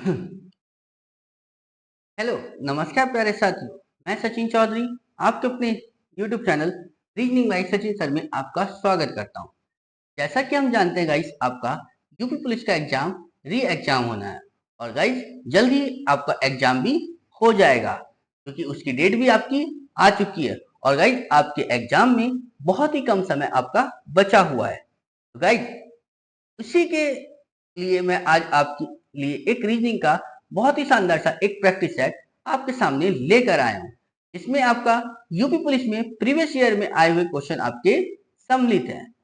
Hello, नमस्कार प्यारे साथियों। मैं सचिन चौधरी आपके अपने YouTube channel reasoning bye Sachin sir में आपका स्वागत करता हूं। जैसा कि हम जानते हैं गाइस, आपका यूपी पुलिस का एग्जाम री एग्जाम होना है और गाइस जल्द ही आपका एग्जाम भी हो जाएगा, क्योंकि उसकी डेट भी आपकी आ चुकी है और गाइस आपके एग्जाम में बहुत ही कम समय आपका बचा हुआ है। तो गाइस उसी के लिए मैं आज आपके लिए एक रीजनिंग का बहुत ही शानदार सा एक प्रैक्टिस सेट आपके सामने लेकर आया हूँ। इसमें आपका यूपी पुलिस में प्रीवियस ईयर में आए हुए क्वेश्चन आपके सम्मिलित हैं।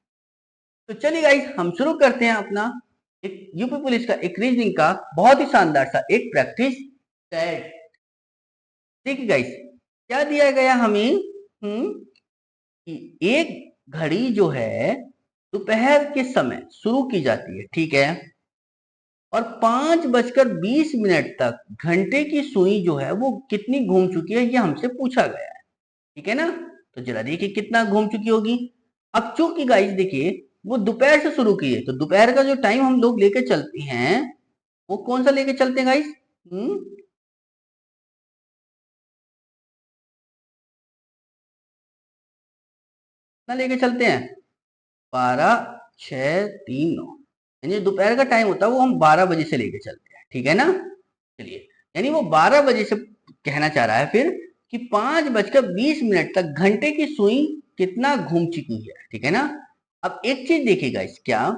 तो चलिए गाइस, हम शुरू करते हैं अपना एक यूपी पुलिस का एक रीजनिंग का बहुत ही शानदार सा एक प्रैक्टिस सेट। देखिए गाइस, क्या दिया गया हमें कि एक घड़ी जो है दोपहर के समय शुरू की जाती है, ठीक है, और 5:20 तक घंटे की सुई जो है वो कितनी घूम चुकी है, ये हमसे पूछा गया है। ठीक है ना। तो जरा देखिए कितना घूम चुकी होगी। अब चूंकि गाइस देखिए वो दोपहर से शुरू की है, तो दोपहर का जो टाइम हम लोग लेके चलते हैं वो कौन सा लेके चलते हैं गाइस? कितना लेके चलते हैं? 12, 6, 3, 9, यानी दोपहर का टाइम होता है वो हम 12 बजे से लेके चलते हैं। ठीक है ना। चलिए, यानी वो 12 बजे से कहना चाह रहा है फिर कि 5:20 तक घंटे की सुई कितना घूम चुकी है। ठीक है ना। अब एक चीज देखिएगा इस क्या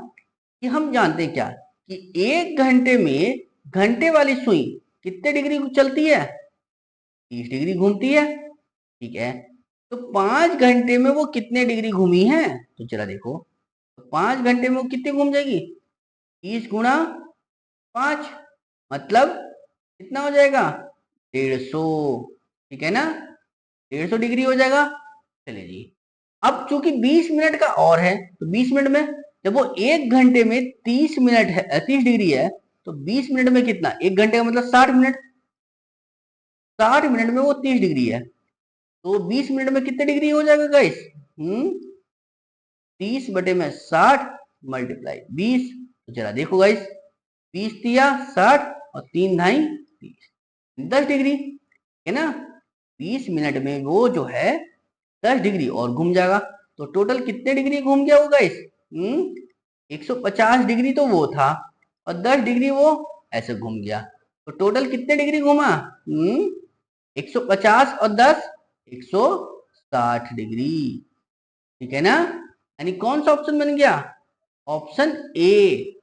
कि हम जानते हैं क्या कि 1 घंटे में घंटे वाली सुई कितने डिग्री चलती है? 30 डिग्री घूमती है। ठीक है। तो 5 घंटे में वो कितने डिग्री घूमी है? तो जरा देखो, तो 5 घंटे में वो कितनी घूम जाएगी? 30 × 5, मतलब कितना हो जाएगा? 150। ठीक है ना। 150 डिग्री हो जाएगा। चलिए जी, अब चूंकि 20 मिनट का और है, तो 20 मिनट में जब वो 1 घंटे में 30 मिनट है, 30 डिग्री है, तो 20 मिनट में कितना? 1 घंटे का मतलब 60 मिनट। 60 मिनट में वो 30 डिग्री है, तो 20 मिनट में कितने डिग्री हो जाएगा गाइस? 30/60 मल्टीप्लाई 20। तो जरा देखो गाइस, 20 × 60 और 3 × 2 = 30, 10 डिग्री है ना। 20 मिनट में वो जो है 10 डिग्री और घूम जाएगा। तो टोटल कितने डिग्री घूम गया वो गाइस? 150 डिग्री तो वो था और 10 डिग्री वो ऐसे घूम गया। तो टोटल कितने डिग्री घूमा? 150 और 10, 160 डिग्री। ठीक है ना। यानी कौन सा ऑप्शन बन गया? ऑप्शन ए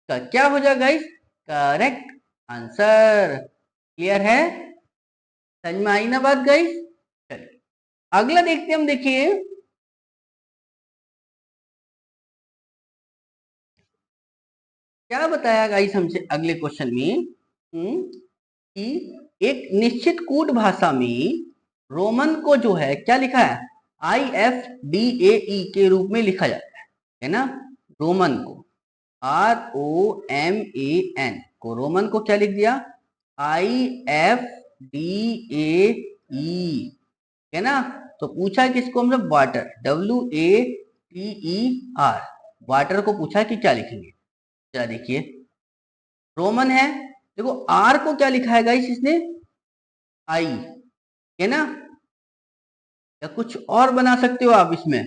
का क्या हो जाएगा गाइस? Correct answer. क्लियर है? समझ में आई ना बात गाइस? चलिए अगला देखते हैं हम। देखिए क्या बताया गाइस हमसे अगले क्वेश्चन में कि एक निश्चित कूट भाषा में रोमन को जो है क्या लिखा है? IFDAE के रूप में लिखा जाता है ना। रोमन को ROMAN को रोमन को क्या लिख दिया? IFDAE है ना। तो पूछा किसको हमने? वाटर, WATER, वाटर को पूछा कि क्या लिखेंगे। जरा देखिए, रोमन है, देखो आर को क्या लिखा है गाइस इसने? आई है ना। या कुछ और बना सकते हो आप इसमें।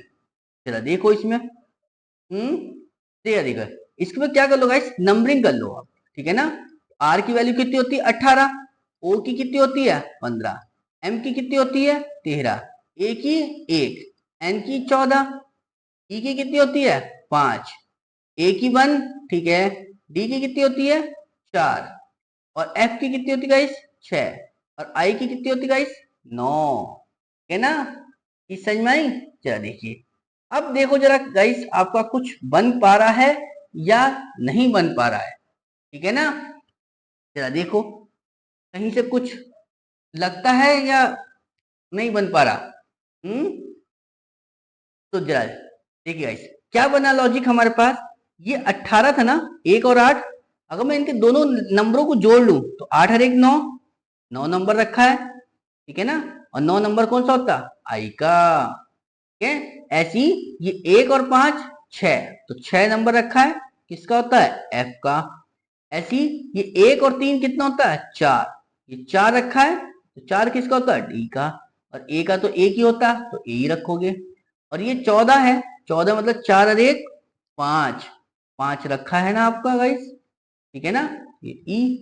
जरा देखो इसमें देखा देखा, इसमें क्या कर लो गाइस? नंबरिंग कर लो आप। ठीक है ना। आर की वैल्यू कितनी होती है? 18। ओ की कितनी होती है? 15। एम की कितनी होती है? 13। ए की 1। एन की 14। ई की कितनी होती है? 5। ए की 1। ठीक है। डी की कितनी होती है? 4। और एफ की कितनी होती है गाइस? 6। और आई की कितनी होती है गाइस? 9। है ना। इस समझ में आई? जरा देखिए, अब देखो जरा गाइस, आपका कुछ बन पा रहा है या नहीं बन पा रहा है। ठीक है ना। जरा देखो, कहीं से कुछ लगता है या नहीं बन पा रहा? तो जरा देखिए गाइस, क्या बना लॉजिक हमारे पास? ये 18 था ना, 1 और 8। अगर मैं इनके दोनों नंबरों को जोड़ लूं तो 8 और 1 9, 9 नंबर रखा है। ठीक है ना। और 9 नंबर कौन सा होता? आई का। ठीक है। ऐसी ये 1 और 5 6, तो 6 नंबर रखा है, किसका होता है? एफ का। ऐसी ये 1 और 3 कितना होता है 4, ये 4 रखा है तो 4 किसका होता है डी का, और ए का तो एक ही होता है तो ए ही रखोगे। और ये 14 है, 14 मतलब 4 और 1 5, 5 रखा है ना आपका गाइस, ठीक है ना, ये ई।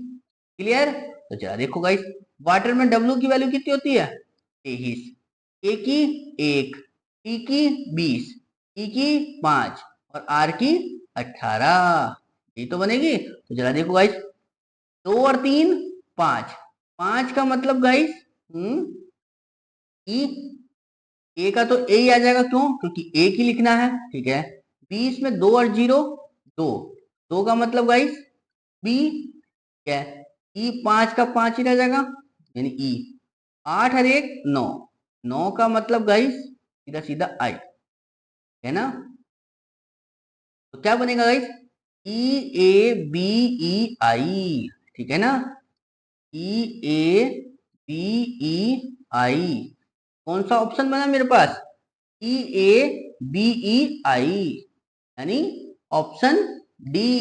क्लियर। तो चला देखो गाइस, वाटर में डब्ल्यू की वैल्यू कितनी होती है 23, ए की 1, टी की 20, ई की 5 और आर की 18, ये तो बनेगी। तो जरा देखो गाइस, 2 और 3 5, 5 का मतलब गाइस ई, ए का तो ए ही आ जाएगा, क्यों, क्योंकि एक ही लिखना है, ठीक है। 20 में 2 और 0 2, 2 का मतलब गाइस बी, क्या है, ई 5 का 5 ही रह जाएगा, यानी ई। 8 और 1 9, 9 का मतलब गाइस सीधा सीधा आई, है ना। तो क्या बनेगा guys, E A B E आई, ठीक है ना, ई ए बी ई आई। कौन सा ऑप्शन बना मेरे पास, ई ए बी ई आई, यानी ऑप्शन डी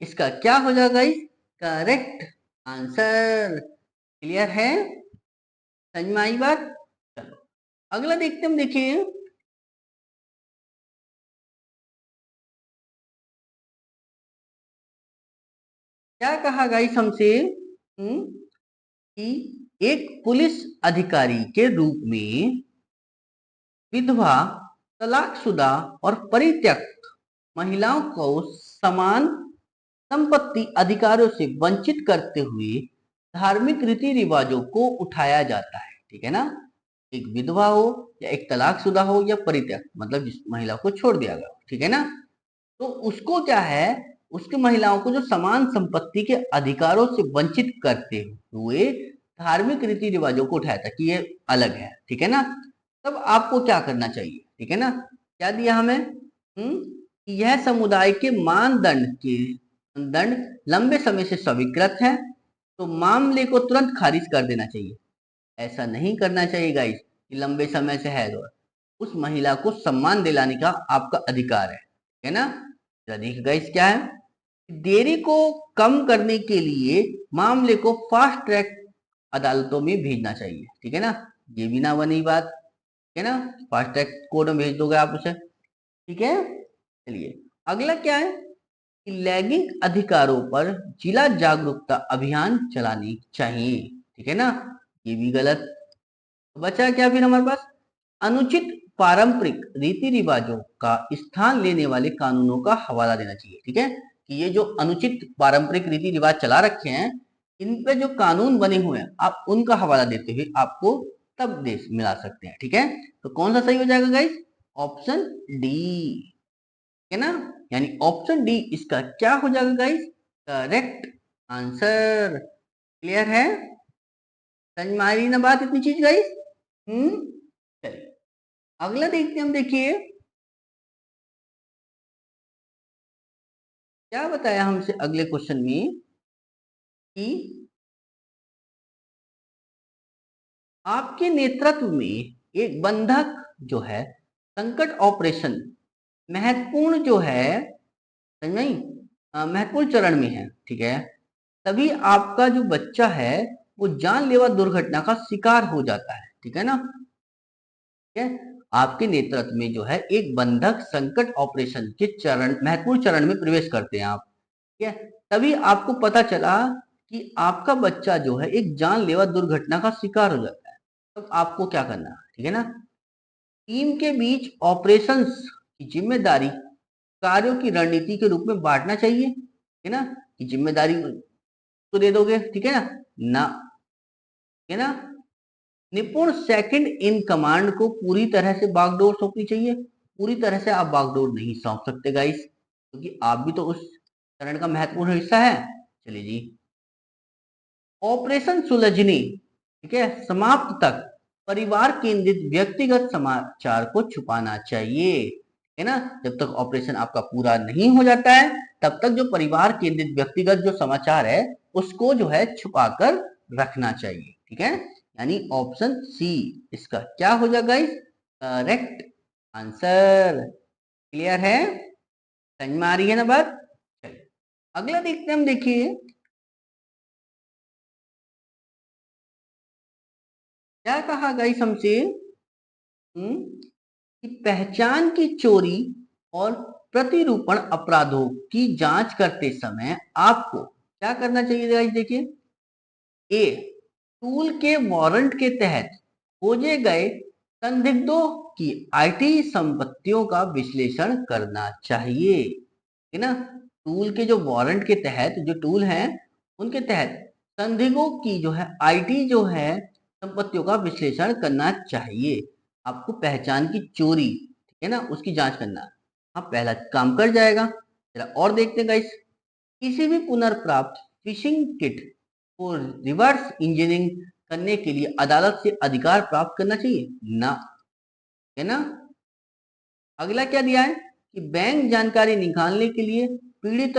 इसका क्या हो जाएगा गाइस करेक्ट आंसर। क्लियर है, समझ में आई बात। चलो अगला देखते हम, देखिए क्या कहा गाइस हमसे, कि एक पुलिस अधिकारी के रूप में विधवा, तलाकशुदा और परित्यक्त महिलाओं को समान संपत्ति अधिकारों से वंचित करते हुए धार्मिक रीति रिवाजों को उठाया जाता है, ठीक है ना। एक विधवा हो या एक तलाकशुदा हो या परित्यक्त, मतलब जिस महिला को छोड़ दिया गया, ठीक है ना, तो उसको क्या है, उसकी महिलाओं को जो समान संपत्ति के अधिकारों से वंचित करते हुए धार्मिक रीति रिवाजों को उठाया था कि ये अलग है, ठीक है ना। तब आपको क्या करना चाहिए, ठीक है ना, क्या दिया हमें, यह समुदाय के मानदंड के दंड लंबे समय से स्वीकृत है, तो मामले को तुरंत खारिज कर देना चाहिए। ऐसा नहीं करना चाहिए गाइस कि लंबे समय से है, तो उस महिला को सम्मान दिलाने का आपका अधिकार है ना। देखिए गाइस क्या है, देरी को कम करने के लिए मामले को फास्ट ट्रैक अदालतों में भेजना चाहिए, ठीक है ना, ये भी ना बनी बात, ठीक है ना, फास्ट ट्रैक कोर्ट में भेज दोगे आप उसे, ठीक है। चलिए अगला क्या है, कि लैंगिक अधिकारों पर जिला जागरूकता अभियान चलानी चाहिए, ठीक है ना, ये भी गलत। बचा क्या फिर हमारे पास, अनुचित पारंपरिक रीति रिवाजों का स्थान लेने वाले कानूनों का हवाला देना चाहिए, ठीक है, कि ये जो अनुचित पारंपरिक रीति रिवाज चला रखे हैं, इन पे जो कानून बने हुए हैं आप उनका हवाला देते हुए आपको तब देश मिला सकते हैं, ठीक है। तो कौन सा सही हो जाएगा गाइस, ऑप्शन डी, है ना, यानी ऑप्शन डी इसका क्या हो जाएगा गाइस करेक्ट आंसर। क्लियर है, समझ में आ रही ना बात इतनी चीज गाइस। चलिए अगला देखते हैं हम, देखिए क्या बताया हमसे अगले क्वेश्चन में, कि आपके नेतृत्व में एक बंधक जो है संकट ऑपरेशन महत्वपूर्ण जो है, समझ में आई? महत्वपूर्ण चरण में है, ठीक है, तभी आपका जो बच्चा है वो जानलेवा दुर्घटना का शिकार हो जाता है, ठीक है ना, ठीक है। आपके नेतृत्व में जो है एक बंधक संकट ऑपरेशन के चरण, महत्वपूर्ण चरण में प्रवेश करते हैं आप, ठीक है, तभी आपको पता चला कि आपका बच्चा जो है एक जानलेवा दुर्घटना का शिकार हो जाता है, तो आपको क्या करना है, ठीक है ना, टीम के बीच ऑपरेशंस की जिम्मेदारी कार्यों की रणनीति के रूप में बांटना चाहिए, है ना, कि जिम्मेदारी तो दे दोगे, ठीक है ना, ना, है ना, निपुण सेकंड इन कमांड को पूरी तरह से बागडोर सौंपनी चाहिए, पूरी तरह से आप बागडोर नहीं सौंप सकते गाइस, क्योंकि आप भी तो उस चरण का महत्वपूर्ण हिस्सा है। चलिए जी, ऑपरेशन सुलझने, ठीक है, समाप्त तक परिवार केंद्रित व्यक्तिगत समाचार को छुपाना चाहिए, है ना, जब तक ऑपरेशन आपका पूरा नहीं हो जाता है तब तक जो परिवार केंद्रित व्यक्तिगत जो समाचार है उसको जो है छुपाकर रखना चाहिए, ठीक है, यानी ऑप्शन सी इसका क्या हो जाएगा करेक्ट आंसर। क्लियर है, समझ में आ रही है ना बात। चलिए अगला देखते हैं हम, देखिए क्या कहा गाइस हमसे? कि पहचान की चोरी और प्रतिरूपण अपराधों की जांच करते समय आपको क्या करना चाहिए गाइस? देखिए, ए, टूल के वारंट के तहत खोजे गए संदिग्धों की आईटी संपत्तियों का विश्लेषण करना चाहिए, है ना। टूल के जो वारंट के तहत जो टूल हैं उनके तहत संदिग्धों की जो है आईटी जो है संपत्तियों का विश्लेषण करना चाहिए। आपको पहचान की चोरी, ठीक है ना, उसकी जांच करना। हाँ, पहला काम कर जाएगा। जरा और देखते हैं गाइस, किसी भी पुनर्प्राप्त फिशिंग किट को रिवर्स इंजीनियरिंग करने के लिए अदालत से अधिकार प्राप्त करना चाहिए ना, है ना। अगला क्या दिया है कि बैंक जानकारी निकालने के लिए पीड़ित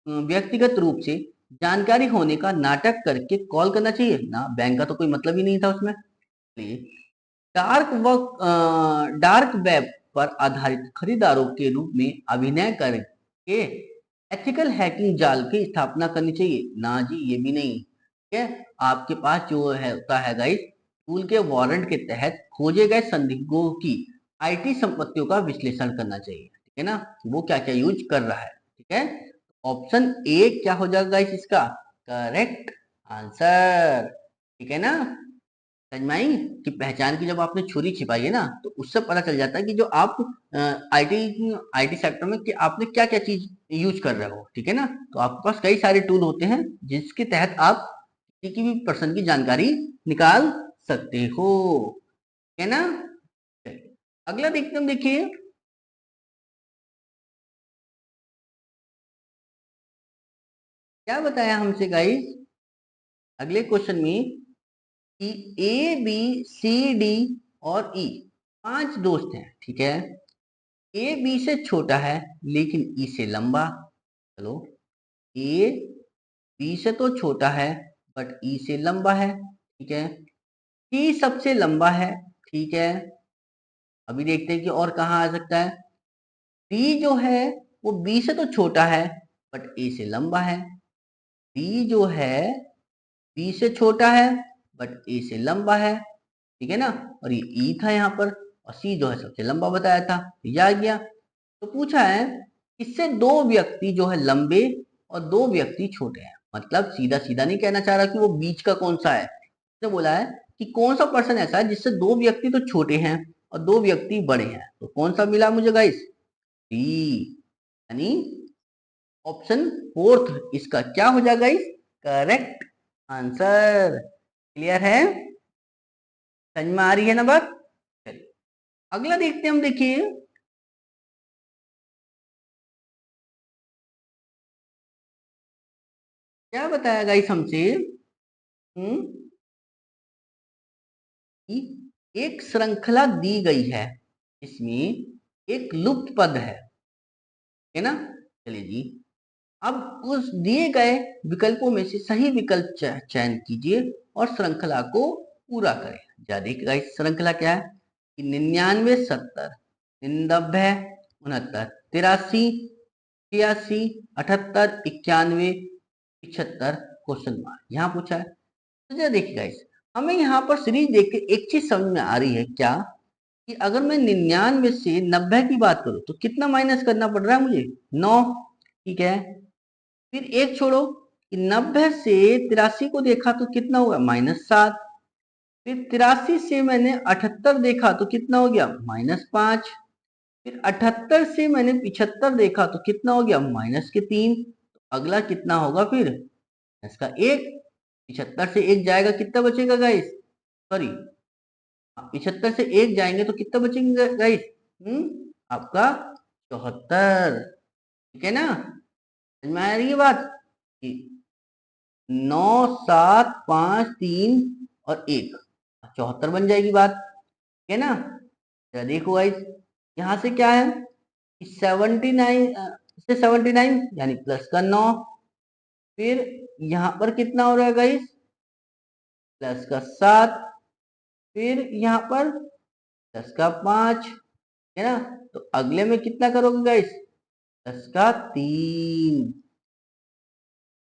व्यक्तिगत रूप से जानकारी होने का नाटक करके कॉल करना चाहिए ना, बैंक का तो कोई मतलब ही नहीं था उसमें। डार्क वेब पर आधारित खरीदारों के रूप में अभिनय करके एथिकल हैकिंग जाल की स्थापना करनी चाहिए ना जी, ये भी नहीं। ठीक है, आपके पास जो है होता है गाइस, टूल के वारंट के तहत खोजे गए संदिग्धों की आईटी संपत्तियों का विश्लेषण करना चाहिए, ठीक है ना, वो क्या क्या यूज कर रहा है। ठीक है, ऑप्शन ए क्या हो जाएगा गाइस इसका करेक्ट आंसर। ठीक है ना, समझ में आई कि पहचान की जब आपने छुरी छिपाई है ना, तो उससे पता चल जाता है कि जो आप आईटी आईटी सेक्टर में कि आपने क्या क्या चीज यूज कर रहे हो। ठीक है ना, तो आपके पास कई सारे टूल होते हैं जिसके तहत आप किसी भी पर्सन की जानकारी निकाल सकते हो, है ना। अगला देखते हैं, देखिए क्या बताया हमसे गाइस अगले क्वेश्चन में कि ए बी सी डी और ई पांच दोस्त हैं, ठीक है। ए बी से छोटा है लेकिन ई से लंबा। चलो, ए बी से तो छोटा है बट ई से लंबा है, ठीक है। सी सबसे लंबा है, ठीक है। अभी देखते हैं कि और कहाँ आ सकता है। डी जो है वो बी से तो छोटा है बट ए से लंबा है। डी जो है बी से छोटा है बट ए से लंबा है, ठीक है ना। और ये ई था यहाँ पर, और सी जो है सबसे लंबा बताया था, ये आ गया। तो पूछा है इससे दो व्यक्ति जो है लंबे और दो व्यक्ति छोटे हैं, मतलब सीधा सीधा नहीं कहना चाह रहा कि वो बीच का कौन सा है। इसने बोला है कि कौन सा पर्सन ऐसा है जिससे दो व्यक्ति तो छोटे हैं और दो व्यक्ति बड़े हैं, तो कौन सा मिला मुझे गाइस? डी, यानी ऑप्शन फोर्थ इसका क्या हो जाएगा गाइस करेक्ट आंसर। क्लियर है, समझ में आ रही है ना बात? चलिए अगला देखते हैं हम, देखिए क्या बताया गाइस हमसे। हम्म कि एक श्रृंखला दी गई है, इसमें एक लुप्त पद है ना। चलिए जी, अब उस दिए गए विकल्पों में से सही विकल्प चयन कीजिए और श्रृंखला को पूरा करें। जा देखिए गाइस श्रृंखला क्या है कि 99 70 99 69 83 86 78 91 75 क्वेश्चन मार्क यहाँ पूछा है। तो जरा देखिए गाइस, हमें यहाँ पर सीरीज देख के एक चीज समझ में आ रही है क्या, कि अगर मैं 99 से 90 की बात करूं तो कितना माइनस करना पड़ रहा है मुझे? 9, ठीक है। फिर एक छोड़ो कि 90 से 83 को देखा तो कितना हुआ? -7। फिर 83 से मैंने 78 देखा तो कितना हो गया? -5। फिर 78 से मैंने 75 देखा तो कितना हो गया? -3। तो अगला कितना होगा फिर? इसका एक, 75 से एक जाएगा कितना बचेगा गाइस? सॉरी, 75 से एक जाएंगे तो कितना बचेंगे गाइस? आपका 74, ठीक है ना। समझ में आ रही है बात कि 9 7 5 3 और एक 74 बन जाएगी बात, ठीक है ना। जरा देखो गाइस, यहाँ से क्या है कि 79 से 79 यानी प्लस का 9। फिर यहाँ पर कितना हो रहा है गाइस? प्लस का 7। फिर यहाँ पर प्लस का 5, है ना। तो अगले में कितना करोगे गाइस? प्लस का 3,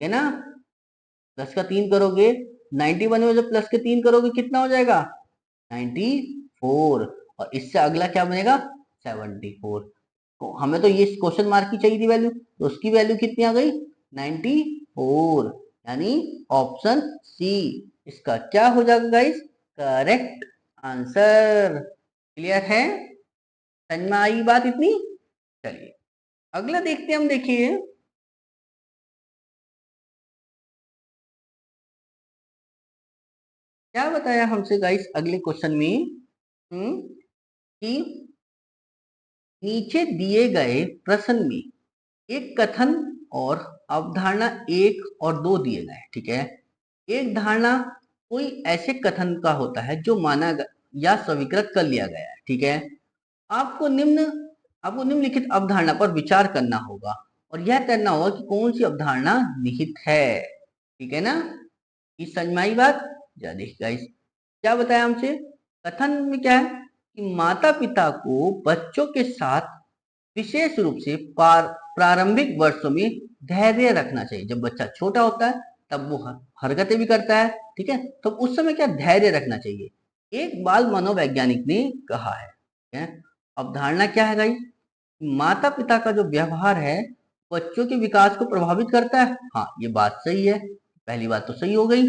है ना। प्लस का 3 करोगे 91 में जब प्लस के 3 करोगे कितना हो जाएगा? 94। और इससे अगला क्या बनेगा? 74। तो हमें तो ये क्वेश्चन मार्क की चाहिए थी वैल्यू, तो उसकी वैल्यू कितनी आ गई? 94। यानी ऑप्शन सी इसका क्या हो जाएगा गाइस? Correct answer. क्लियर है? समझ में आई बात इतनी? चलिए अगला देखते हैं हम। देखिए क्या बताया हमसे गाइस अगले क्वेश्चन में। कि नीचे दिए गए प्रश्न में एक कथन और अवधारणा एक और दो दिए गए हैं, ठीक है। एक धारणा कोई ऐसे कथन का होता है जो माना या स्वीकृत कर लिया गया है, ठीक है। आपको निम्न आपको निम्नलिखित अवधारणा पर विचार करना होगा और यह करना होगा कि कौन सी अवधारणा निहित है, ठीक है ना। इस समझ में आई बात? जरा देखिए गाइस क्या बताया हमसे। कथन में क्या है कि माता पिता को बच्चों के साथ विशेष रूप से प्रारंभिक वर्षों में धैर्य रखना चाहिए। जब बच्चा छोटा होता है तब वो हरकतें भी करता है, ठीक है, तो उस समय क्या धैर्य रखना चाहिए, एक बाल मनोवैज्ञानिक ने कहा है, ठीक है? अवधारणा क्या है भाई? माता पिता का जो व्यवहार है बच्चों के विकास को प्रभावित करता है। हाँ ये बात सही है, पहली बात तो सही हो गई।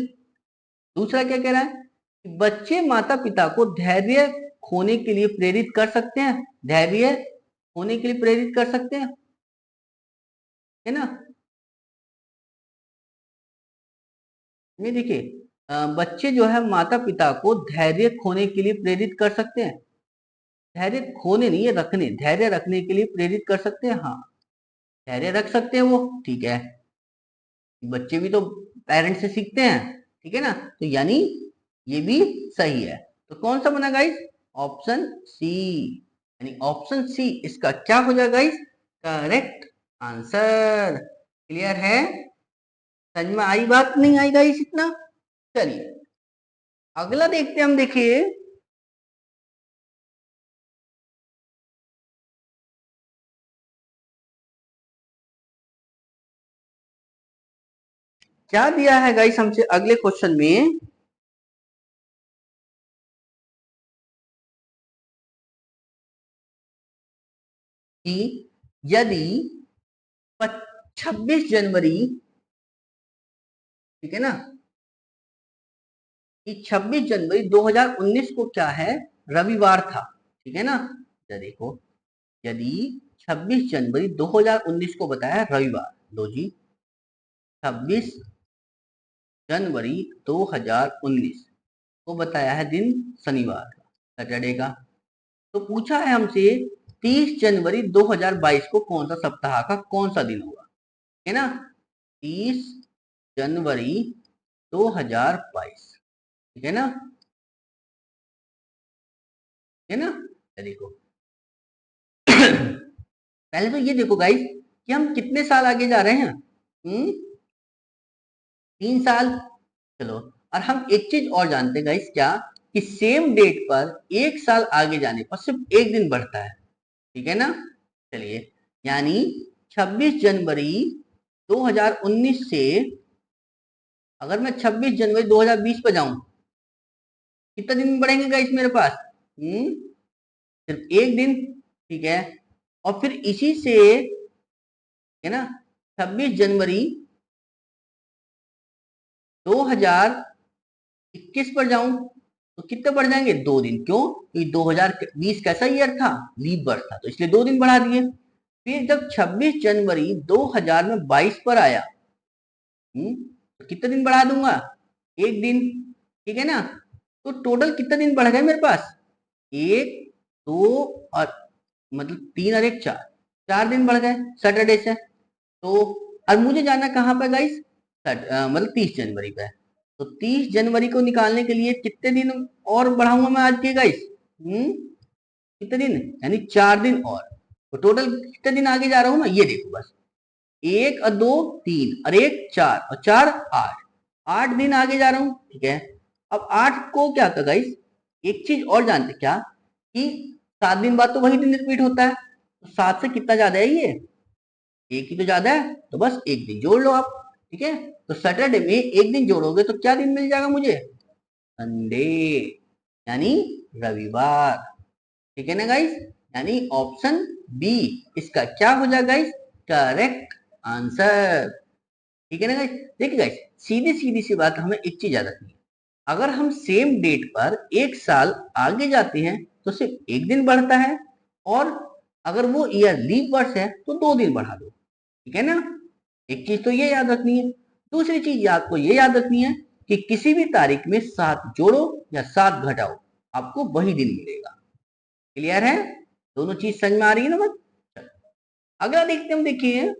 दूसरा क्या कह रहा है कि बच्चे माता पिता को धैर्य खोने के लिए प्रेरित कर सकते हैं, धैर्य होने के लिए प्रेरित कर सकते हैं, है ना। ये देखिए बच्चे जो है माता पिता को धैर्य खोने के लिए प्रेरित कर सकते हैं। धैर्य खोने नहीं है, रखने, धैर्य रखने के लिए प्रेरित कर सकते हैं। हाँ धैर्य रख सकते हैं वो, ठीक है। बच्चे भी तो पेरेंट्स से सीखते हैं, ठीक है ना, तो यानी ये भी सही है। तो कौन सा बना गाइस? ऑप्शन सी, यानी ऑप्शन सी इसका क्या हो जाएगा गाइस? Correct answer. क्लियर है? समझ में आई बात? नहीं आई गाइस इतना? चलिए अगला देखते हैं हम। देखिए क्या दिया है गाइस हमसे अगले क्वेश्चन में कि यदि 26 जनवरी, ठीक है ना, कि 26 जनवरी 2019 को क्या है? रविवार था, ठीक है ना। तो देखो यदि 26 जनवरी 2019 को बताया रविवार, लो जी 26 जनवरी 2019 को बताया है दिन शनिवार का, सैटरडे का। तो पूछा है हमसे 30 जनवरी 2022 को कौन सा सप्ताह का कौन सा दिन होगा, है ना। 30 जनवरी 2022, ठीक है ना, है ना। देखो पहले तो ये देखो गाइस कि हम कितने साल आगे जा रहे हैं। 3 साल। चलो और हम एक चीज और जानते हैं गाइस, क्या कि सेम डेट पर एक साल आगे जाने पर सिर्फ एक दिन बढ़ता है, ठीक है ना। चलिए यानी 26 जनवरी 2019 से अगर मैं 26 जनवरी 2020 पे जाऊं कितना दिन बढ़ेंगे गाइस मेरे पास? सिर्फ एक दिन, ठीक है। और फिर इसी से, है ना, 26 जनवरी 2021 पर जाऊं तो कितने बढ़ जाएंगे? 2 दिन। क्यों? क्योंकि 2020 कैसा ईयर था? लीप वर्ष था, तो इसलिए 2 दिन बढ़ा दिए। फिर जब 26 जनवरी 2022 पर आया, तो कितने दिन बढ़ा दूंगा? एक दिन, ठीक है ना। तो टोटल कितने दिन बढ़ गए मेरे पास? एक, दो और मतलब 3 और 1 4, 4 दिन बढ़ गए सैटरडे से। तो और मुझे जाना कहाँ पे गाइस? मतलब 30 जनवरी पे। तो 30 जनवरी को निकालने के लिए कितने दिन और बढ़ाऊंगा मैं आज के गाइस? कितने दिन? यानी 4 दिन और। तो टोटल कितने दिन आगे जा रहा हूं मैं ये देखो बस। एक और दो, 3 और 1 4 और 4 8, 8 दिन आगे जा रहा हूँ, ठीक है। अब 8 को क्या था गाइस? एक चीज और जानते क्या कि 7 दिन बाद तो वही दिन रिपीट होता है, तो 7 से कितना ज्यादा है ये? एक ही तो ज्यादा है, तो बस एक दिन जोड़ लो आप। ठीक है, तो सैटरडे में एक दिन जोड़ोगे तो क्या दिन मिल जाएगा मुझे? संडे, यानी रविवार। ठीक है ना गाइस, यानी ऑप्शन बी इसका क्या हो जाएगा गाइस? Correct answer. ठीक है ना गाइस, देखिए गाइस, सीधी सीधी सी बात, हमें एक चीज याद रखनी है, अगर हम सेम डेट पर एक साल आगे जाते हैं तो सिर्फ एक दिन बढ़ता है, और अगर वो ईयर लीप वर्ष है तो 2 दिन बढ़ा दो। ठीक है ना, एक चीज तो ये याद रखनी है। दूसरी चीज आपको ये याद रखनी है कि किसी भी तारीख में 7 जोड़ो या 7 घटाओ, आपको वही दिन मिलेगा। क्लियर है, दोनों चीज समझ में आ रही है ना बस? अगला देखते हम, देखिए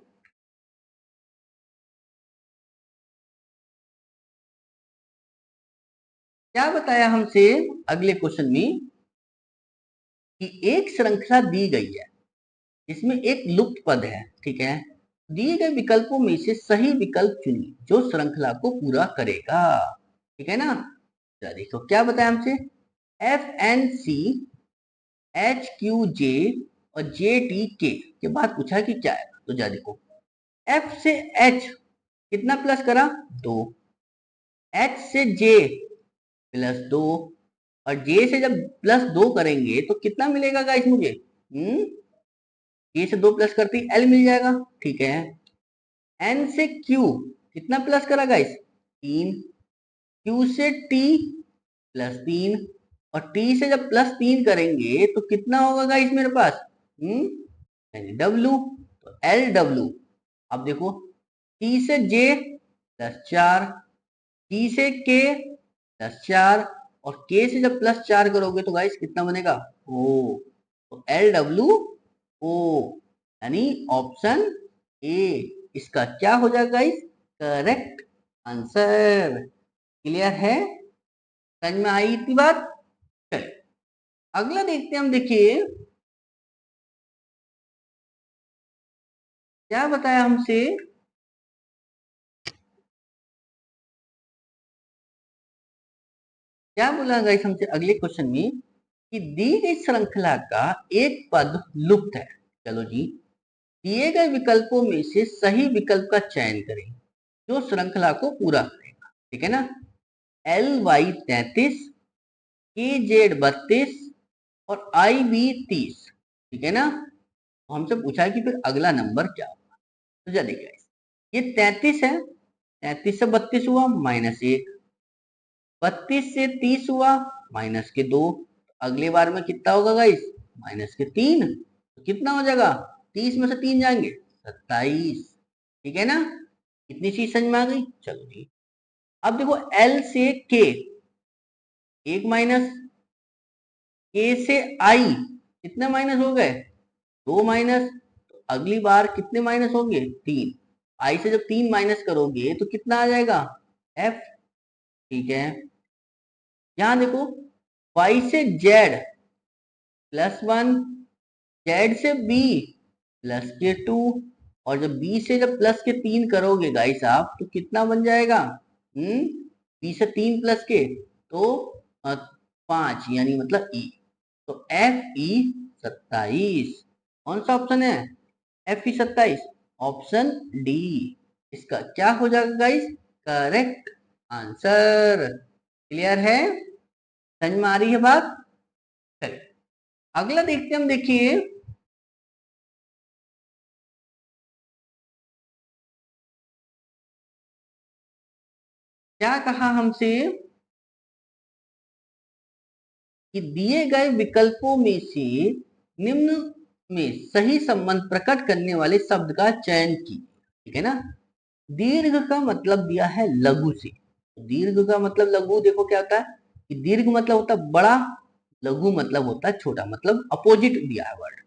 क्या बताया हमसे अगले क्वेश्चन में, कि एक श्रृंखला दी गई है, इसमें एक लुप्त पद है। ठीक है, दिए गए विकल्पों में से सही विकल्प चुनिए जो श्रृंखला को पूरा करेगा। ठीक है ना, तो देखो क्या बताया हमसे, FNC HQJ और JTK के बाद पूछा है कि क्या है, तो जा देखो, F से H कितना प्लस करा? 2, H से J +2, और J से जब +2 करेंगे तो कितना मिलेगा गाइस मुझे? K से 2 प्लस करते ही L मिल जाएगा। ठीक है, N से Q कितना प्लस करा गाइस? 3, Q से T +3, और T से जब +3 करेंगे तो कितना होगा गाइस मेरे पास? W, तो LW। अब देखो, T से J +4, T से K +4, और K से जब +4 करोगे तो गाइस कितना बनेगा? O, तो LWO, यानी ऑप्शन ए इसका क्या हो जाएगा गाइस? Correct answer. क्लियर है, समझ में आई इतनी बात? चलिए, अगला देखते हैं हम, देखिए क्या बताया हमसे, क्या बोला गाइस हमसे अगले क्वेश्चन में, कि दी गई श्रृंखला का एक पद लुप्त है। चलो जी, दिए गए विकल्पों में से सही विकल्प का चयन करें जो श्रृंखला को पूरा करेगा। ठीक है ना, LY 33, KZ 32 और IB 30। ठीक है ना, तो हमसे पूछा है कि फिर अगला नंबर क्या होगा, तो चलिए गाइस, ये 33 है, 33 से 32 हुआ -1, 32 से 30 हुआ -2, अगले बार में कितना होगा गाइस? -3, तो कितना हो जाएगा? 30 में से 3 जाएंगे 27। ठीक है ना, इतनी चीज समझ में आ गई? चलो जी, अब देखो, L से K एक माइनस, K से I कितने माइनस हो गए? 2 माइनस, तो अगली बार कितने माइनस होंगे? 3। I से जब 3 माइनस करोगे तो कितना आ जाएगा? F। ठीक है, यहां देखो, Y से Z +1, Z से B +2, और जब B से जब +3 करोगे गाइस आप, तो कितना बन जाएगा? B से 3 प्लस के तो 5, यानी मतलब E, तो FE 27। कौन सा ऑप्शन है? FE 27, ऑप्शन डी इसका क्या हो जाएगा गाइस? Correct answer. क्लियर है, समझ में आ रही है बात? चलिए, अगला देखते हैं हम, देखिए क्या कहा हमसे, कि दिए गए विकल्पों में से निम्न में सही संबंध प्रकट करने वाले शब्द का चयन कीजिए। ठीक है ना, दीर्घ का मतलब दिया है लघु से, दीर्घ का मतलब लघु, देखो क्या होता है कि दीर्घ मतलब होता है बड़ा, लघु मतलब होता है छोटा, मतलब अपोजिट दिया है वर्ड।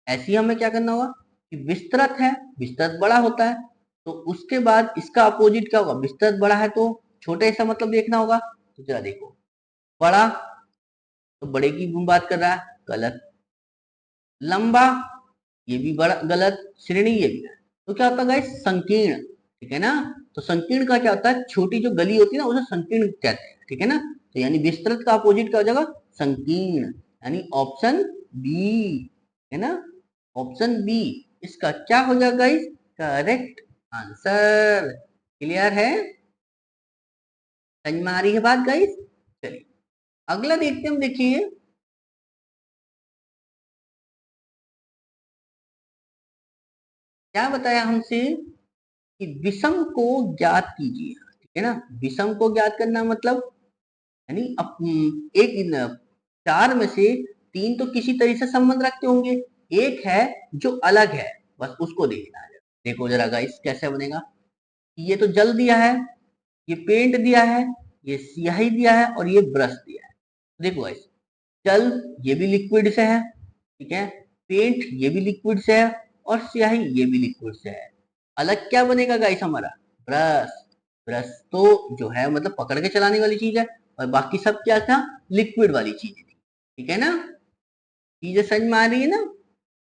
ऐसे ही हमें क्या करना होगा कि विस्तृत है, विस्तृत बड़ा होता है, तो उसके बाद इसका अपोजिट क्या होगा? विस्तृत बड़ा है तो छोटे ऐसा मतलब देखना होगा। तो जरा देखो, बड़ा, तो बड़े की बात कर रहा है, गलत। लंबा, ये भी बड़ा गलत, श्रेणी ये भी है। तो क्या होता है गाइस? संकीर्ण। ठीक है ना, तो संकीर्ण का क्या होता है? छोटी जो गली होती है ना, उसे संकीर्ण कहते हैं। ठीक है ना, तो यानी विस्तृत का अपोजिट क्या हो जाएगा? संकीर्ण, यानी ऑप्शन बी। है ना, ऑप्शन बी इसका क्या हो जाएगा गाइस? Correct answer. क्लियर है? समझ में आ रही है बात गाइस? चलिए अगला देखते हैं हम। देखिए क्या बताया हमसे कि विषम को ज्ञात कीजिए, ठीक है ना। विषम को ज्ञात करना मतलब यानी एक चार में से तीन तो किसी तरह से संबंध रखते होंगे, एक है जो अलग है, बस उसको देखना है। देखो जरा गाइस कैसे बनेगा। ये तो जल दिया है, ये पेंट दिया है, ये स्याही दिया है और ये ब्रश दिया है। देखो गाइस, जल ये भी लिक्विड से है, ठीक है, पेंट ये भी लिक्विड से है और स्याही ये भी लिक्विड से है। अलग क्या बनेगा गाइस हमारा? ब्रश। ब्रश तो जो है मतलब पकड़ के चलाने वाली चीज है और बाकी सब क्या था? लिक्विड वाली चीज थी, ठीक है ना। चीजें समझ में आ रही है ना।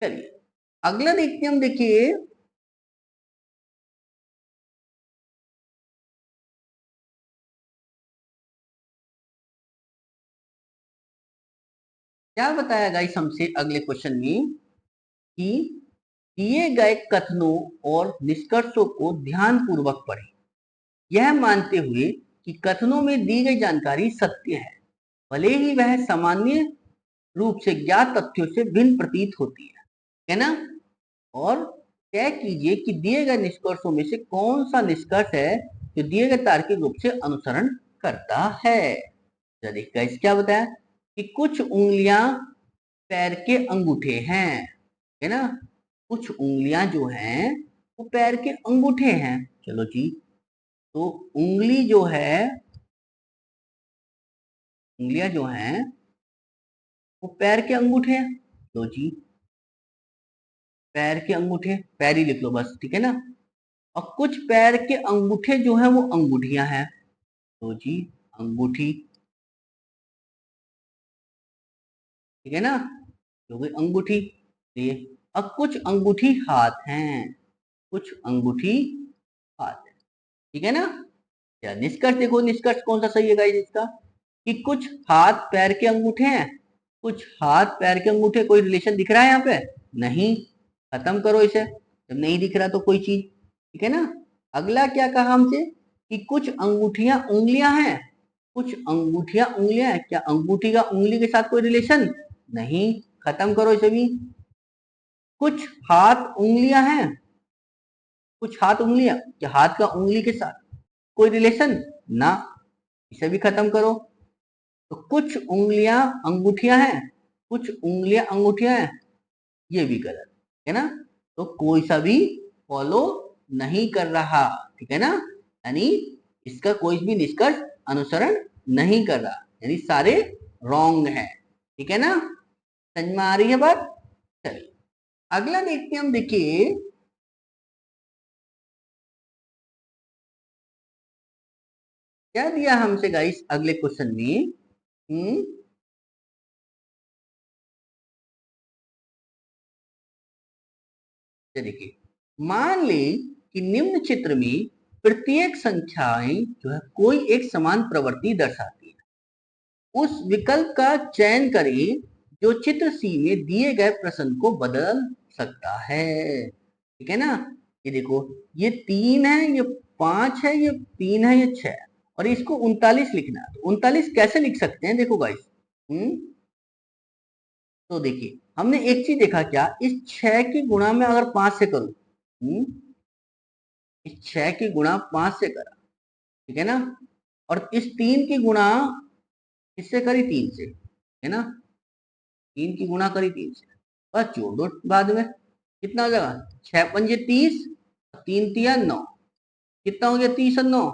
चलिए अगला देखते हैं हम। देखिए क्या बताया गाइस हमसे अगले क्वेश्चन में कि दिए गए कथनों और निष्कर्षों को ध्यान पूर्वक पढ़ें, यह मानते हुए कि कथनों में दी गई जानकारी सत्य है, भले ही वह सामान्य रूप से ज्ञात तथ्यों से भिन्न प्रतीत होती है ना। और तय कीजिए कि दिए गए निष्कर्षों में से कौन सा निष्कर्ष है जो दिए गए तार्किक रूप से अनुसरण करता है। देखिए इस क्या बताया कि कुछ उंगलियां पैर के अंगूठे हैं, है ना। कुछ उंगलियां जो हैं वो पैर के अंगूठे हैं। चलो जी, तो उंगली जो है, उंगलियां जो हैं वो पैर के अंगूठे हैं। लो जी, पैर के अंगूठे, पैर ही लिख लो बस, ठीक है ना। और कुछ पैर के अंगूठे जो है वो अंगूठियां हैं। तो जी अंगूठी, ठीक है ना, जो भी अंगूठी ये। अब कुछ अंगूठी हाथ हैं, कुछ अंगूठी हाथ है, ठीक है ना। या निष्कर्ष देखो, निष्कर्ष कौन सा सही है गाइस इसका, कि कुछ हाथ पैर के अंगूठे हैं। कुछ हाथ पैर के अंगूठे, कोई रिलेशन दिख रहा है यहाँ पे? नहीं। खत्म करो इसे, जब नहीं दिख रहा तो कोई चीज, ठीक है ना। अगला क्या कहा हमसे कि कुछ अंगूठियां उंगलियां हैं। कुछ अंगूठियां उंगलियां हैं, क्या अंगूठी का उंगली के साथ कोई रिलेशन? नहीं। खत्म करो इसे भी। कुछ हाथ उंगलियां हैं, कुछ हाथ उंगलियां, क्या हाथ का उंगली के साथ कोई रिलेशन? ना। इसे भी खत्म करो। तो कुछ उंगलियां अंगूठियां हैं, कुछ उंगलियां अंगूठियां हैं, ये भी गलत है ना। तो कोई सा भी फॉलो नहीं कर रहा, ठीक है ना। यानी इसका कोई भी निष्कर्ष अनुसरण नहीं कर रहा, यानी सारे रॉन्ग है, ठीक है ना। समझ में आ रही है बात? चलिए अगला देखते हैं हम। देखिए क्या दिया हमसे गाइस अगले क्वेश्चन में। देखिए मान ले कि निम्न चित्र में प्रत्येक संख्याएं जो है कोई एक समान प्रवृत्ति दर्शाती है। उस विकल्प का चयन करें जो चित्र सी में दिए गए प्रश्न को बदल सकता है, ठीक है ना। ये देखो, ये 3 है, ये 5 है, ये 3 है, ये 6 और इसको 39 लिखना है। तो 39 कैसे लिख सकते हैं? देखो गाइस, हम्म तो देखिए हमने एक चीज देखा, क्या इस 6 की गुणा में अगर 5 से करूं, इस 6 की गुणा 5 से करा, ठीक है ना। और इस 3 की गुणा किससे करी? 3 से, है ना। 3 की गुणा करी 3 से, बस जोड़ दो बाद में। कितना हो जाएगा? 6 पंजे 30, 3 तिया 9, कितना हो गया? 30 और 9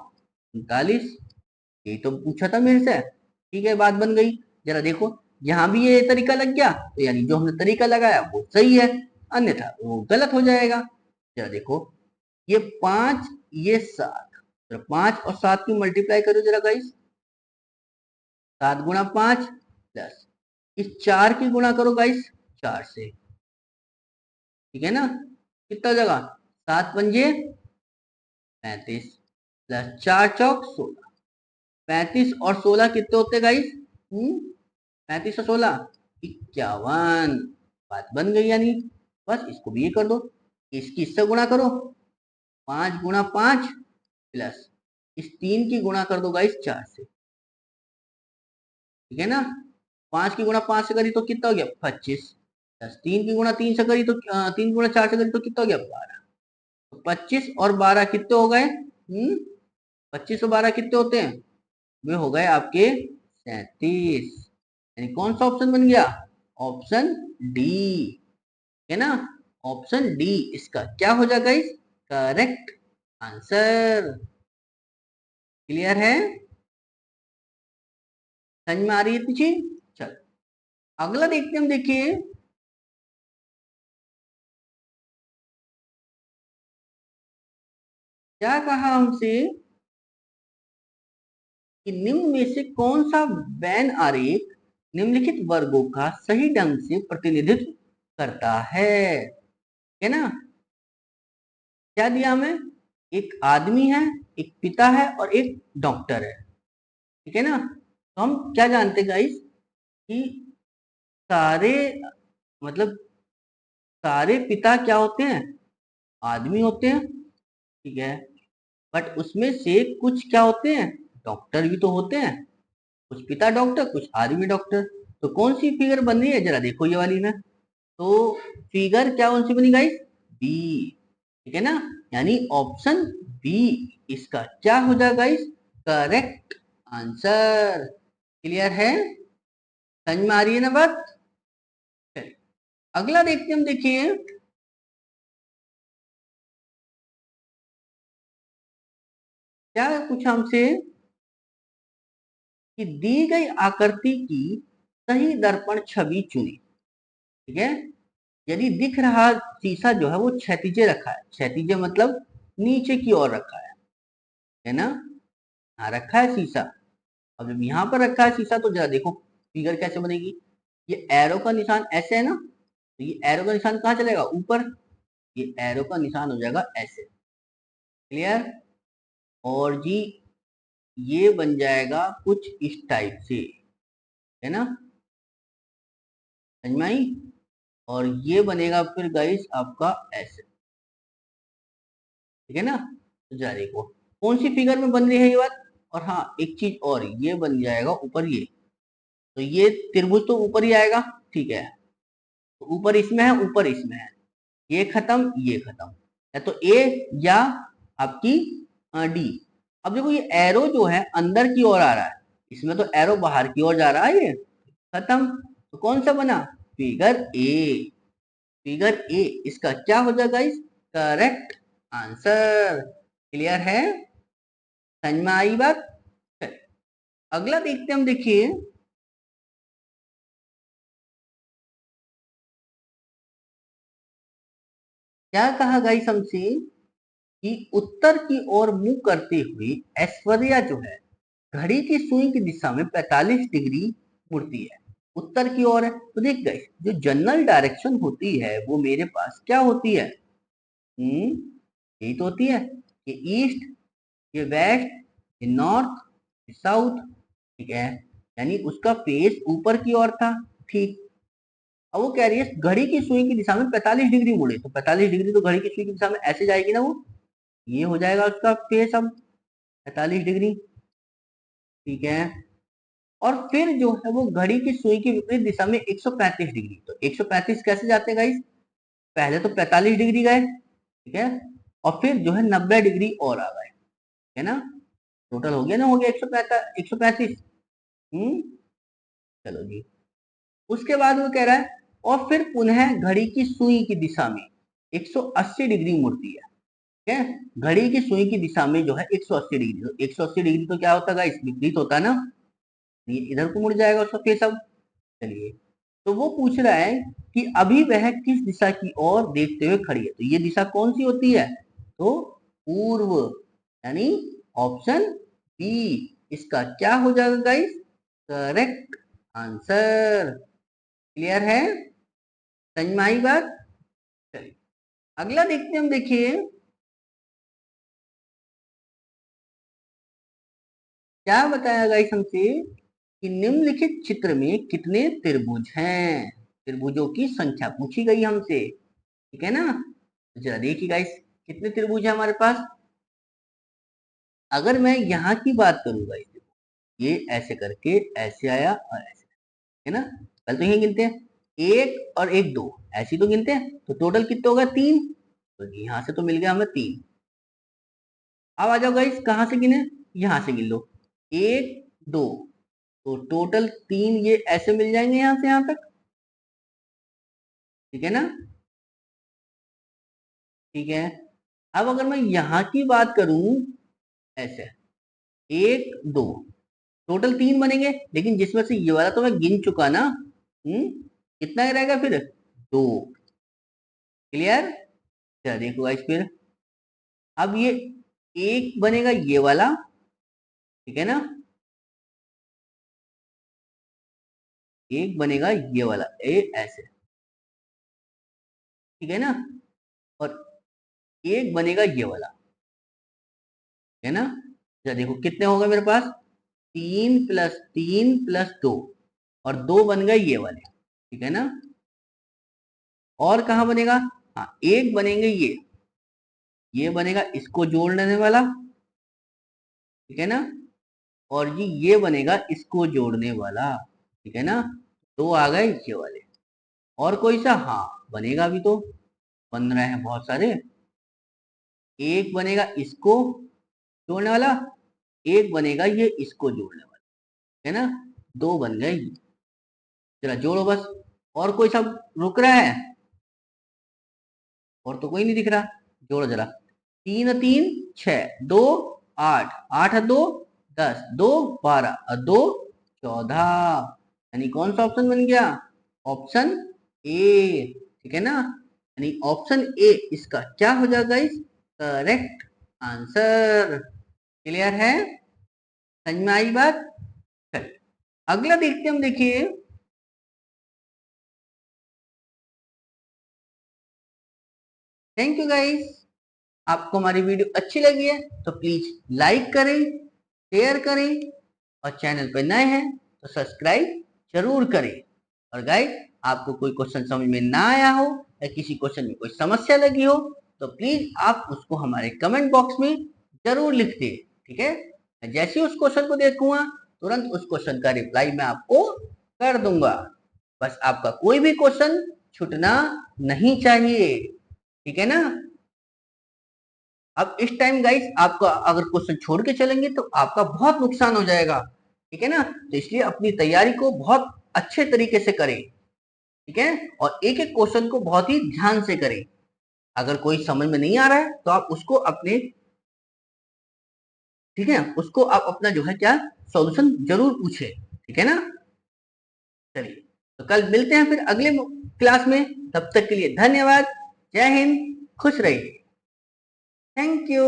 39। यही तो पूछा था मेरे से, ठीक है, बात बन गई। जरा देखो, यहाँ भी ये तरीका लग गया तो यानी जो हमने तरीका लगाया वो सही है, अन्यथा वो गलत हो जाएगा। जरा देखो, ये 5, ये 7, तो 5 और 7 की मल्टीप्लाई करो जरा गाइस। 7 गुणा 5 प्लस इस 4 की गुणा करो गाइस 4 से, ठीक है ना। कितना हो जाएगा? 7 पंजे 35 प्लस 4 चौक 16। 35 और 16 कितने होते गाइस? 35 और 16 51। बात बन गई यानी। बस इसको भी ये कर दो, इसकी इससे गुणा करो। 5 गुणा 5 प्लस इस 3 की गुणा कर दो गाइस 4 से, ठीक है ना। 5 की गुणा 5 से करी तो कितना हो गया 25, प्लस 3 की गुणा 3 से करी तो 3 गुणा 4 से करी तो कितना हो गया 12। तो 25 और 12 कितने हो गए? 25 और 12 कितने होते हैं? वे हो गए आपके 37। यानी कौन सा ऑप्शन बन गया? ऑप्शन डी, है ना। ऑप्शन डी इसका क्या हो जाएगा इस करेक्ट आंसर। क्लियर है? समझ में आ रही है तुझे? चल अगला देखते हैं हम। देखिए क्या कहा हमसे कि निम्न में से कौन सा वैन आरेख निम्नलिखित वर्गों का सही ढंग से प्रतिनिधित्व करता है ना। क्या दिया हमें? एक आदमी है, एक पिता है और एक डॉक्टर है, ठीक है ना। तो हम क्या जानते गाइस कि सारे मतलब सारे पिता क्या होते हैं? आदमी होते हैं, ठीक है। बट उसमें से कुछ क्या होते हैं? डॉक्टर भी तो होते हैं। कुछ पिता डॉक्टर, कुछ आदमी डॉक्टर। तो कौन सी फिगर बन रही है जरा देखो ये वाली में। तो फिगर क्या कौन सी बनी गाइस? बी, ठीक है ना। यानी ऑप्शन बी इसका क्या हो जाएगा गाइस करेक्ट आंसर। क्लियर है? समझ में आ रही है ना बात? चलिए, अगला देखते हैं हम। देखिए क्या पूछा हमसे कि दी गई आकृति की सही दर्पण छवि चुनी, ठीक है। यदि दिख रहा शीशा जो है वो क्षैतिजे रखा है, क्षैतिजे मतलब नीचे की ओर रखा है ना। हाँ रखा है शीशा। अब जब यहाँ पर रखा है शीशा तो जरा देखो फिगर कैसे बनेगी। ये एरो का निशान ऐसे है ना, तो ये एरो का निशान कहाँ चलेगा? ऊपर। ये एरो का निशान हो जाएगा ऐसे। क्लियर? और जी ये बन जाएगा कुछ इस टाइप से, है ना। समझ में आई? और ये बनेगा फिर गाइस आपका ऐसे, ठीक है ना। तो जरा देखो कौन सी फिगर में बन रही है ये बात। और हाँ एक चीज और, ये बन जाएगा ऊपर ये। तो ये त्रिभुज तो ऊपर ही आएगा, ठीक है। तो ऊपर इसमें है, ऊपर इसमें है। ये खत्म, ये खत्म, या तो ए या आपकी डी। अब देखो ये एरो जो है अंदर की ओर आ रहा है, इसमें तो एरो बाहर की ओर जा रहा है। ये खत्म। तो कौन सा बना? Figure A. फिगर ए इसका क्या हो जाएगा इस करेक्ट आंसर। क्लियर है? समझ में आई बात? चलिए, अगला देखते हैं हम। देखिए क्या कहा गाइस हमसे कि उत्तर की ओर मुंह करते हुए ऐश्वर्या जो है घड़ी की सुई की दिशा में 45 डिग्री मुड़ती है। उत्तर की ओर है तो देख गए जो जनरल डायरेक्शन होती है वो मेरे पास क्या होती है? यही तो होती है। ये ईस्ट, ये वेस्ट, ये नॉर्थ, ये साउथ, ठीक है। यानी उसका फेस ऊपर की ओर था, ठीक। अब वो कह रही है घड़ी की सुई की दिशा में 45 डिग्री मुड़े, तो 45 डिग्री तो घड़ी की सुई की दिशा में ऐसे जाएगी ना वो। ये हो जाएगा उसका फेस अब 45 डिग्री, ठीक है। और फिर जो है वो घड़ी की सुई की विपरीत दिशा में 135 डिग्री। तो 135 कैसे जाते हैं गाइस? पहले तो 45 डिग्री गए, ठीक है। और फिर जो है 90 डिग्री और आ गए, है ना। टोटल हो गया ना, हो गया 135। हम्म चलो जी। उसके बाद वो कह रहा है और फिर पुनः घड़ी की सुई की दिशा में 180 डिग्री मुड़ती है, ठीक है। घड़ी की सुई की दिशा में जो है 180 डिग्री, तो 180 डिग्री तो क्या होता है गाइस? विपरीत होता है ना। ये इधर को मुड़ जाएगा उसका फेस अब। चलिए, तो वो पूछ रहा है कि अभी वह किस दिशा की ओर देखते हुए खड़ी है, तो ये दिशा कौन सी होती है? तो पूर्व, यानी ऑप्शन बी इसका क्या हो जाएगा गाइस करेक्ट आंसर। क्लियर है? समझ में आई बात? चलिए अगला देखते हैं हम। देखिए क्या बताया गाइस हमसे कि निम्नलिखित चित्र में कितने त्रिभुज हैं। त्रिभुजों की संख्या पूछी गई हमसे, ठीक है ना। जरा देखिए गाइस कितने त्रिभुज है हमारे पास। अगर मैं यहाँ की बात करूंगा, ये ऐसे करके ऐसे आया और ऐसे, है ना। पहले तो यही गिनते हैं, एक और एक दो, ऐसी तो गिनते हैं, तो टोटल कितना होगा, तीन। तो यहाँ से तो मिल गया हमें तीन। अब आ जाओ गाइस, कहाँ से गिने, यहाँ से गिन लो, एक दो, तो टोटल तीन ये ऐसे मिल जाएंगे यहाँ से यहाँ तक, ठीक है ना। ठीक है, अब अगर मैं यहाँ की बात करूं, ऐसे एक दो, टोटल तीन बनेंगे, लेकिन जिसमें से ये वाला तो मैं गिन चुका ना, कितना रहेगा फिर, दो। क्लियर, चलो देखो गाइस फिर, अब ये एक बनेगा ये वाला, ठीक है ना, एक बनेगा ये वाला, ए ऐसे, ठीक है ना, और एक बनेगा ये वाला, है ना। चलो देखो कितने हो गए मेरे पास, तीन प्लस दो, और दो बन गए ये वाले, ठीक है ना। और कहाँ बनेगा, हाँ एक बनेंगे ये बनेगा इसको जोड़ने वाला, ठीक है ना, और ये बनेगा इसको जोड़ने वाला, ठीक है ना। दो आ गए ये वाले, और कोई सा, हाँ बनेगा भी तो, बन रहे हैं बहुत सारे। एक बनेगा इसको जोड़ने वाला, एक बनेगा ये इसको जोड़ने वाला, है ना। दो बन गए, जरा जोड़ो बस। और कोई सब रुक रहा है, और तो कोई नहीं दिख रहा, जोड़ो जरा। तीन और तीन छह, दो आठ, आठ और दो दस, दो बारह और दो चौदह, यानी कौन सा ऑप्शन बन गया, ऑप्शन ए, ठीक है ना। यानी ऑप्शन ए इसका क्या हो जाएगा, इस करेक्ट आंसर। क्लियर है, समझ में आई बात। चल अगला देखते हैं हम, देखिए, थैंक यू गाइस। आपको हमारी वीडियो अच्छी लगी है तो प्लीज लाइक करें, शेयर करें, और चैनल पर नए हैं तो सब्सक्राइब जरूर करें। और गाइस, आपको कोई क्वेश्चन समझ में ना आया हो या किसी क्वेश्चन में कोई समस्या लगी हो, तो प्लीज आप उसको हमारे कमेंट बॉक्स में जरूर लिख दें, ठीक है। मैं जैसे ही उस क्वेश्चन को देखूंगा, तुरंत उस क्वेश्चन का रिप्लाई मैं आपको कर दूंगा। बस आपका कोई भी क्वेश्चन छूटना नहीं चाहिए, ठीक है ना। अब इस टाइम गाइस, आपका अगर क्वेश्चन छोड़ के चलेंगे तो आपका बहुत नुकसान हो जाएगा, ठीक है ना। तो इसलिए अपनी तैयारी को बहुत अच्छे तरीके से करें, ठीक है, और एक एक क्वेश्चन को बहुत ही ध्यान से करें। अगर कोई समझ में नहीं आ रहा है तो आप उसको अपने, ठीक है, उसको आप अपना जो है क्या, सॉल्यूशन जरूर पूछे, ठीक है ना। चलिए, तो कल मिलते हैं फिर अगले क्लास में, तब तक के लिए धन्यवाद। जय हिंद, खुश रहिए, थैंक यू।